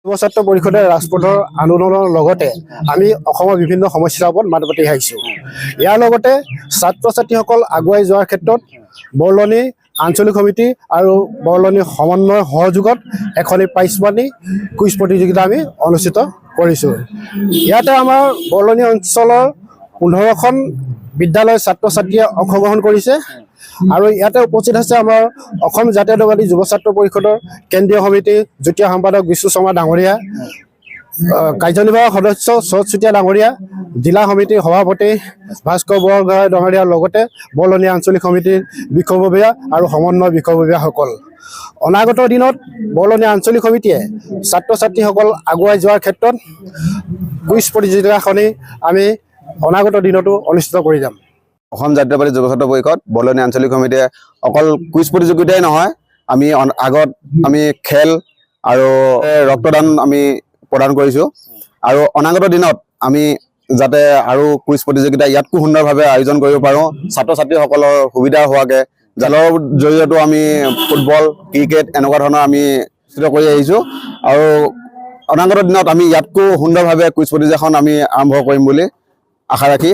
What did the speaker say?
যুৱ ছাত্ৰ পৰিষদে ৰাজপথৰ আন্দোলনৰ লগতে আমি অসমৰ বিভিন্ন সমস্যাৰ ওপৰত মাত মাতি আহিছোঁ। ইয়াৰ লগতে ছাত্ৰ ছাত্ৰীসকল আগুৱাই যোৱাৰ ক্ষেত্ৰত বৰলনি আঞ্চলিক সমিতি আৰু বৰলনি সমন্বয় সহযোগত এখনি প্ৰাইজমানি কুইজ প্ৰতিযোগিতা আমি অনুষ্ঠিত কৰিছোঁ। ইয়াতে আমাৰ বৰলনি অঞ্চলৰ 15খন বিদ্যালয়ৰ ছাত্ৰ ছাত্ৰীয়ে অংশগ্ৰহণ কৰিছে আৰু ইয়াতে উপস্থিত আছে আমাৰ অসম জাতীয়তাবাদী যুৱ ছাত্ৰ পৰিষদৰ কেন্দ্ৰীয় সমিতিৰ যুটীয়া সম্পাদক বিষ্ণু শৰ্মা ডাঙৰীয়া, কাৰ্যনিৰ্বাহক সদস্য শৰৎ চুতীয়া ডাঙৰীয়া, জিলা সমিতিৰ সভাপতি ভাস্কৰ বৰগোহাঁই ডাঙৰীয়াৰ লগতে বৰলনি আঞ্চলিক সমিতিৰ বিষয়ববীয়া আৰু সমন্বয় বিষয়ববীয়াসকল। অনাগত দিনত বৰলনি আঞ্চলিক সমিতিয়ে ছাত্ৰ ছাত্ৰীসকল আগুৱাই যোৱাৰ ক্ষেত্ৰত কুইজ প্ৰতিযোগিতাখনি আমি অনাগত দিনতো অনুষ্ঠিত কৰি যাম। অসম জাতীয়তাবাদী যুৱ ছাত্ৰ পৰিষদ বৰলনি আঞ্চলিক সমিতিয়ে অকল কুইজ প্ৰতিযোগিতাই নহয়, আমি আগত আমি খেল আৰু ৰক্তদান আমি প্ৰদান কৰিছোঁ আৰু অনাগত দিনত আমি যাতে আৰু কুইজ প্ৰতিযোগিতা ইয়াতকৈ সুন্দৰভাৱে আয়োজন কৰিব পাৰোঁ, ছাত্ৰ ছাত্ৰীসকলৰ সুবিধা হোৱাকৈ জালৰ জৰিয়তেও আমি ফুটবল ক্ৰিকেট এনেকুৱা ধৰণৰ আমি অনুষ্ঠিত কৰি আহিছোঁ আৰু অনাগত দিনত আমি ইয়াতকৈ সুন্দৰভাৱে কুইজ প্ৰতিযোগিতাখন আমি আৰম্ভ কৰিম বুলি আশা ৰাখি